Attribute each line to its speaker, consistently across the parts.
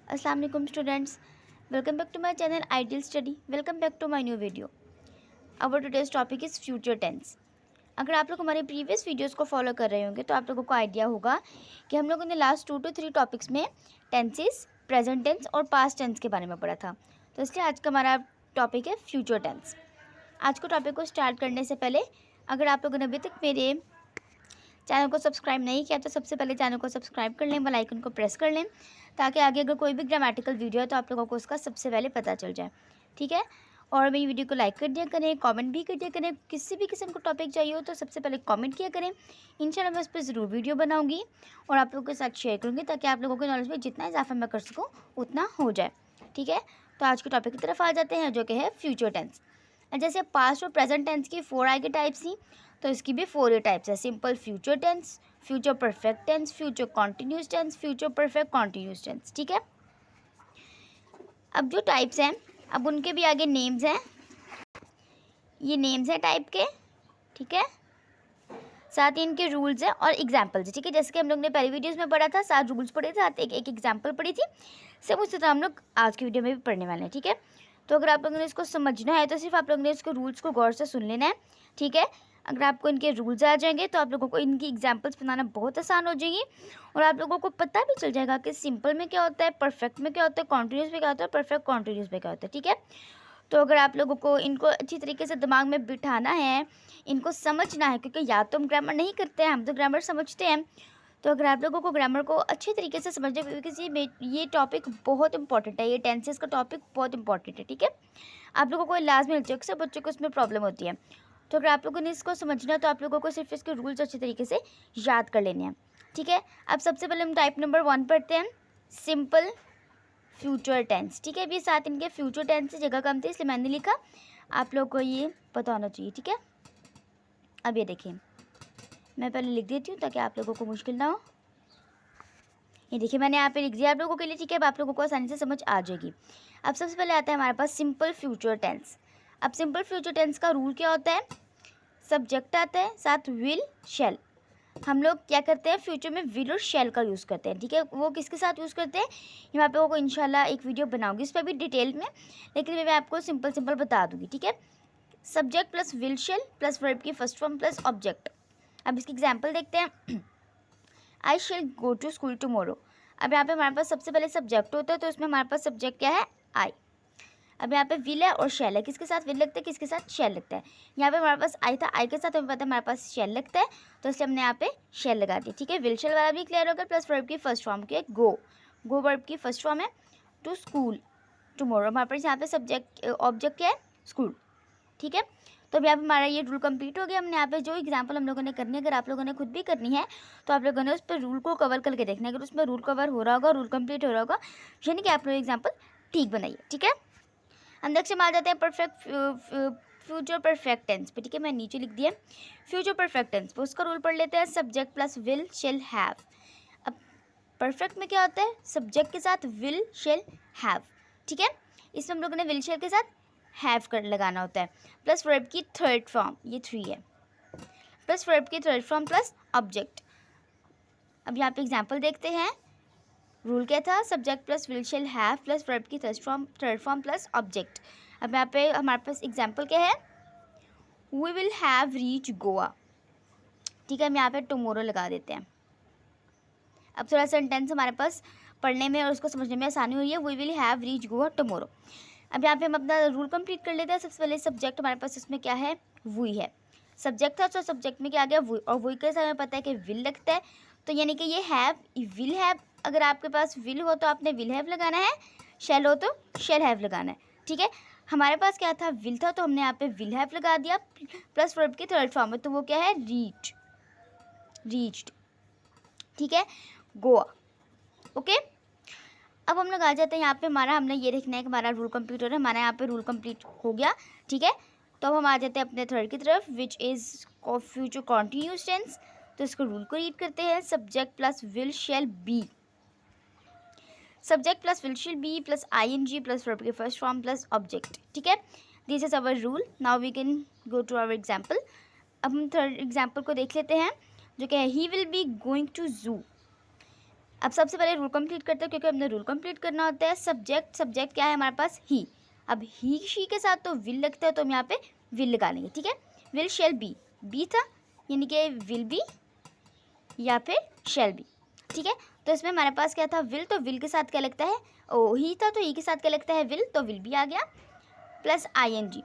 Speaker 1: अस्सलाम वालेकुम students, welcome back to my channel ideal study. Welcome back to my new video. Our today's topic is future tense. अगर आप लोग हमारे previous videos को follow कर रहे होंगे तो आप लोगों को आइडिया होगा कि हम लोगों ने लास्ट 2 to 3 टॉपिक्स में टेंसेस, प्रेजेंट टेंस और पास्ट टेंस के बारे में पढ़ा था। तो इसलिए आज का हमारा टॉपिक है फ्यूचर टेंस। आज के टॉपिक को स्टार्ट करने से पहले अगर आप लोगों ने अभी तक मेरे चैनल को सब्सक्राइब नहीं किया तो सबसे पहले चैनल को सब्सक्राइब कर लें, बेल आइकन को प्रेस कर लें ताकि आगे अगर कोई भी ग्रामेटिकल वीडियो है तो आप लोगों को उसका सबसे पहले पता चल जाए, ठीक है। और मेरी वीडियो को लाइक कर दिया करें, कमेंट भी कर दिया करें। किसी भी किस्म का टॉपिक चाहिए हो तो सबसे पहले कमेंट किया करें। इंशाल्लाह मैं उस पर ज़रूर वीडियो बनाऊंगी और आप लोगों के साथ शेयर करूँगी ताकि आप लोगों के नॉलेज में जितना इजाफा मैं कर सकूँ उतना हो जाए, ठीक है। तो आज के टॉपिक की तरफ आ जाते हैं जो कि है फ्यूचर टेंस। जैसे पास्ट और प्रेजेंट टेंस की 4 आगे टाइप्स थी तो इसकी भी 4 ये टाइप्स है। Simple future tense, future perfect tense, future continuous tense, future perfect continuous tense, ठीक है। अब जो टाइप्स हैं अब उनके भी आगे नेम्स हैं, ये नेम्स हैं टाइप के, ठीक है। साथ ही इनके रूल्स हैं और एग्जाम्पल्स, ठीक है। जैसे कि हम लोग ने पहले वीडियोस में पढ़ा था, 7 रूल्स पढ़े थे, साथ एक एग्जाम्पल पढ़ी थी, सब उसी तरह हम लोग आज की वीडियो में भी पढ़ने वाले हैं, ठीक है। तो अगर आप लोगों ने इसको समझना है तो सिर्फ आप लोगों ने इसके रूल्स को गौर से सुन लेना है, ठीक है। अगर आपको इनके रूल्स आ जाएंगे तो आप लोगों को इनकी एग्जाम्पल्स बनाना बहुत आसान हो जाएगी और आप लोगों को पता भी चल जाएगा कि सिंपल में क्या होता है, परफेक्ट में क्या होता है, कॉन्टिन्यूस में क्या होता है, परफेक्ट कॉन्टिन्यूस में क्या होता है, ठीक है। तो अगर आप लोगों को इनको अच्छी तरीके से दिमाग में बिठाना है, इनको समझना है, क्योंकि या तो हम ग्रामर नहीं करते हैं, हम तो ग्रामर समझते हैं। तो अगर आप लोगों को ग्रामर को अच्छे तरीके से समझना है, क्योंकि ये टॉपिक बहुत इंपॉर्टेंट है, ये टेंसेस का टॉपिक बहुत इंपॉर्टेंट है, ठीक है। आप लोगों को लाजमी मिल जाए, अक्सर बच्चों को इसमें प्रॉब्लम होती है। तो अगर आप लोगों ने इसको समझना है तो आप लोगों को सिर्फ इसके रूल्स अच्छे तरीके से याद कर लेने हैं, ठीक है। अब सबसे पहले हम टाइप नंबर 1 पढ़ते हैं, सिंपल फ्यूचर टेंस, ठीक है। अभी साथ इनके फ्यूचर टेंस से जगह कम थी इसलिए मैंने लिखा, आप लोग को ये पता होना चाहिए, ठीक है। अब ये देखिए, मैं पहले लिख देती हूँ ताकि आप लोगों को मुश्किल ना हो। ये देखिए मैंने यहाँ पे लिख दिया आप लोगों के लिए, ठीक है। अब आप लोगों को आसानी से समझ आ जाएगी। अब सबसे पहले आता है हमारे पास सिंपल फ्यूचर टेंस। अब सिंपल फ्यूचर टेंस का रूल क्या होता है, सब्जेक्ट आता है, साथ विल शैल। हम लोग क्या करते हैं, फ्यूचर में विल और शैल का यूज़ करते हैं, ठीक है। वो किसके साथ यूज़ करते हैं, यहाँ पे आपको इंशाल्लाह एक वीडियो बनाऊंगी इस पर भी डिटेल में, लेकिन मैं आपको सिंपल बता दूंगी, ठीक है। Subject plus will shall plus verb की फर्स्ट फॉर्म प्लस ऑब्जेक्ट। अब इसकी एग्जाम्पल देखते हैं। I shall go to school tomorrow. अब यहाँ पे हमारे पास सबसे पहले सब्जेक्ट होता है तो इसमें हमारे पास सब्जेक्ट क्या है, आई। अब यहाँ पे विल है और शैल है, किसके साथ विल लगता है, किसके साथ शैल लगता है। यहाँ पे हमारे पास आई था, आई के साथ हमें पता है हमारे पास शैल लगता है तो इसलिए हमने यहाँ पे शैल लगा दिया, ठीक है। विल शैल वाला भी क्लियर होगा। प्लस वर्ब की फर्स्ट फॉर्म की गो, गो वर्ब की फर्स्ट फॉर्म है। टू स्कूल टुमारो, हमारे पास यहाँ पे सब्जेक्ट ऑब्जेक्ट क्या है, स्कूल, ठीक है। तो अब यहाँ पे हमारा ये रूल कंप्लीट हो गया। हमने यहाँ पे जो एग्जाम्पल हम लोगों ने करनी है, अगर आप लोगों ने खुद भी करनी है तो आप लोगों ने उस पर रूल को कवर करके देखना है। अगर उसमें रूल कवर हो रहा होगा, रूल कंप्लीट हो रहा होगा, यानी कि आप लोग एग्जाम्पल ठीक बनाइए, ठीक है। हम नेक्स्ट में आ जाते हैं परफेक्ट फ्यूचर परफेक्ट टेंस पे, ठीक है। मैं नीचे लिख दिया फ्यूचर परफेक्ट टेंस पे, उसका रूल पढ़ लेते हैं, subject plus will shall have. अब परफेक्ट में क्या होता है, सब्जेक्ट के साथ विल शेल हैव, ठीक है। इसमें हम लोगों ने विल शेल के साथ हैव कर लगाना होता है, प्लस वर्ब की थर्ड फॉर्म, ये 3 है, प्लस वर्ब की थर्ड फॉर्म प्लस ऑब्जेक्ट। अब यहाँ पे एग्जाम्पल देखते हैं। रूल क्या था, subject plus will shall have plus verb की थर्ड फॉर्म प्लस ऑब्जेक्ट। अब यहाँ पे हमारे पास एग्जाम्पल क्या है, we will have reach Goa, ठीक है। हम यहाँ पे टुमारो लगा देते हैं। अब थोड़ा सेंटेंस हमारे पास पढ़ने में और उसको समझने में आसानी हुई है, we will have reach Goa tomorrow. अब यहाँ पे हम अपना रूल कंप्लीट कर लेते हैं। सबसे पहले सब्जेक्ट हमारे पास इसमें क्या है, वी है, सब्जेक्ट था तो सब्जेक्ट में क्या आ गया, वी, और वी के साथ हमें पता है कि विल लगता है तो यानी कि ये हैव विल हैव। अगर आपके पास विल हो तो आपने विल हैव लगाना है, शैल हो तो शैल हैव लगाना है, ठीक है। हमारे पास क्या था, विल था तो हमने यहाँ पे विल हैव लगा दिया, प्लस वर्ब की थर्ड फॉर्म है तो वो क्या है, रीच्ड, ठीक है, गोवा, ओके। अब हम लोग आ जाते हैं यहाँ पे, हमारा हमने ये देखना है कि हमारा रूल कंप्लीट हो रहा है, हमारा यहाँ पे रूल कंप्लीट हो गया, ठीक है। तो अब हम आ जाते हैं अपने थर्ड की तरफ, which is future continuous tense. तो इसको रूल को रीड करते हैं, subject plus will shall be, subject plus will shall be plus ING plus verb के फर्स्ट फॉर्म प्लस ऑब्जेक्ट, ठीक है। This is our rule. Now we can go to our example. अब हम third example को देख लेते हैं जो कि है, he will be going to zoo. अब सबसे पहले रूल कंप्लीट करते हैं, क्योंकि हमने रूल कंप्लीट करना होता है। सब्जेक्ट क्या है हमारे पास? ही। अब ही शी के साथ तो विल लगता है, तो हम यहाँ पे विल लगा लेंगे, ठीक है। विल शेल बी था, यानी कि विल बी या फिर शेल बी, ठीक है। तो इसमें हमारे पास क्या था? विल, तो विल के साथ क्या लगता है? ओ ही था, तो ही के साथ क्या लगता है? विल, तो विल बी आ गया, प्लस ING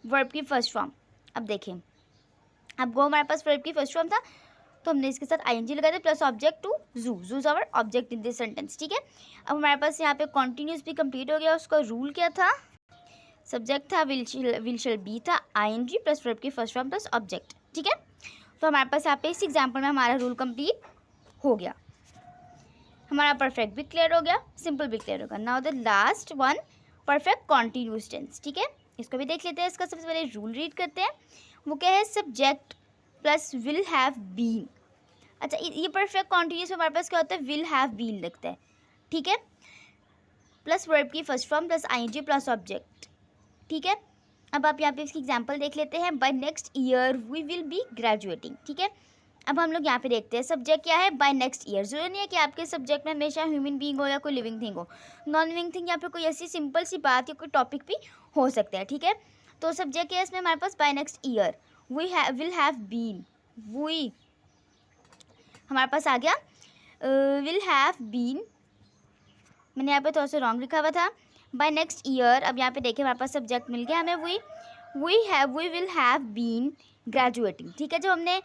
Speaker 1: वर्ब की फर्स्ट फॉर्म। अब देखें, अब गो हमारे पास वर्ब की फर्स्ट फॉर्म था, तो हमने इसके साथ ING लगा दिया, plus object to zoo is our object in this sentence, ठीक है। अब हमारे पास यहाँ पे कॉन्टिन्यूस भी कंप्लीट हो गया। उसका रूल क्या था? सब्जेक्ट था विल शेल बी था, ING प्लस वर्ब की फर्स्ट फॉर्म प्लस ऑब्जेक्ट, ठीक है। तो हमारे पास यहाँ पे इस एग्जाम्पल में हमारा रूल कंप्लीट हो गया। हमारा परफेक्ट भी क्लियर हो गया, सिंपल भी क्लियर होगा। Now the last one, perfect continuous tense, ठीक है। इसको भी देख लेते हैं। इसका सबसे पहले रूल रीड करते हैं। वो क्या है? Subject plus will have been. अच्छा, ये परफेक्ट कॉन्टिन्यूस में हमारे पास क्या होता है? विल हैव बीन लगता है, ठीक है, प्लस वर्ब की first form plus ING plus object, ठीक है। अब आप यहाँ पे इसकी एग्जांपल देख लेते हैं। By next year we will be graduating, ठीक है। अब हम लोग यहाँ पे देखते हैं सब्जेक्ट क्या है? By next year. जरूरी नहीं है कि आपके सब्जेक्ट में हमेशा ह्यूमन बीइंग हो या कोई लिविंग थिंग हो, नॉन लिविंग थिंग या फिर कोई ऐसी सिंपल सी बात या कोई टॉपिक भी हो सकता है, ठीक है। तो सब्जेक्ट क्या है इसमें हमारे पास? By next year will have been, we हमारे पास आ गया विल हैव बीन, मैंने यहाँ पे थोड़ा सा रॉन्ग लिखा हुआ था, बाय नेक्स्ट ईयर। अब यहाँ पे देखिए हमारे पास सब्जेक्ट मिल गया हमें, we will have been graduating, ठीक है। जब हमने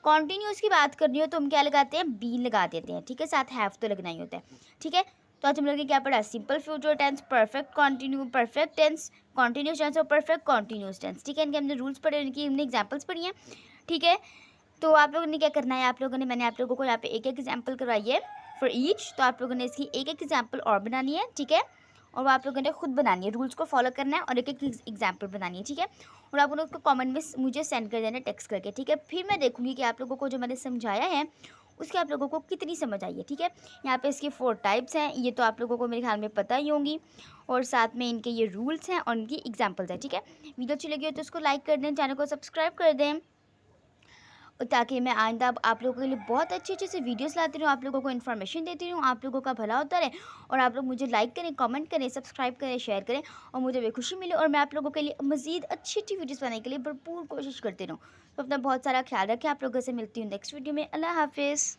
Speaker 1: कॉन्टिन्यूस की बात करनी हो तो हम क्या लगाते हैं? बीन लगा देते हैं, ठीक है, साथ हैव तो लगना ही होता है, ठीक है। तो आज हम लोग ने क्या पढ़ा? Simple future tense, perfect tense, continuous tense और परफेक्ट कॉन्टिन्यूस टेंस, ठीक है। इनके हमने रूल्स पढ़े, इनकी हमने एग्जाम्पल्स पढ़ी हैं, ठीक है। तो आप लोगों ने क्या करना है? आप लोगों ने, मैंने आप लोगों को यहाँ पे एक एग्जाम्पल करवाई है फॉर ईच, तो आप लोगों ने इसकी एक एग्जाम्पल और बनानी है, ठीक है। और वो आप लोगों ने खुद बनानी है, रूल्स को फॉलो करना है और एक एग्जाम्पल बनानी है, ठीक है। और आप लोग उसको कमेंट में मुझे सेंड कर देना टेक्स्ट करके, ठीक है। फिर मैं देखूंगी कि आप लोगों को जो मैंने समझाया है उसकी आप लोगों को कितनी समझ आई है, ठीक है। यहाँ पे इसकी 4 टाइप्स हैं, ये तो आप लोगों को मेरे ख्याल में पता ही होंगी, और साथ में इनके ये रूल्स हैं और इनकी एग्जाम्पल्स हैं, ठीक है। वीडियो अच्छी लगी हो तो उसको लाइक कर दें, चैनल को सब्सक्राइब कर दें, ताकि मैं आइंदा आप लोगों के लिए बहुत अच्छी अच्छी से वीडियोस लाती रहूँ, आप लोगों को इन्फॉर्मेशन देती रहूँ, आप लोगों का भला होता रहे। और आप लोग मुझे लाइक करें, कमेंट करें, सब्सक्राइब करें, शेयर करें, और मुझे भी खुशी मिले और मैं आप लोगों के लिए मज़ीद अच्छी अच्छी वीडियोस बनाने के लिए भरपूर कोशिश करती रहूँ। तो अपना बहुत सारा ख्याल रखें। आप लोगों से मिलती हूँ नेक्स्ट वीडियो में। अल्लाह हाफिज़।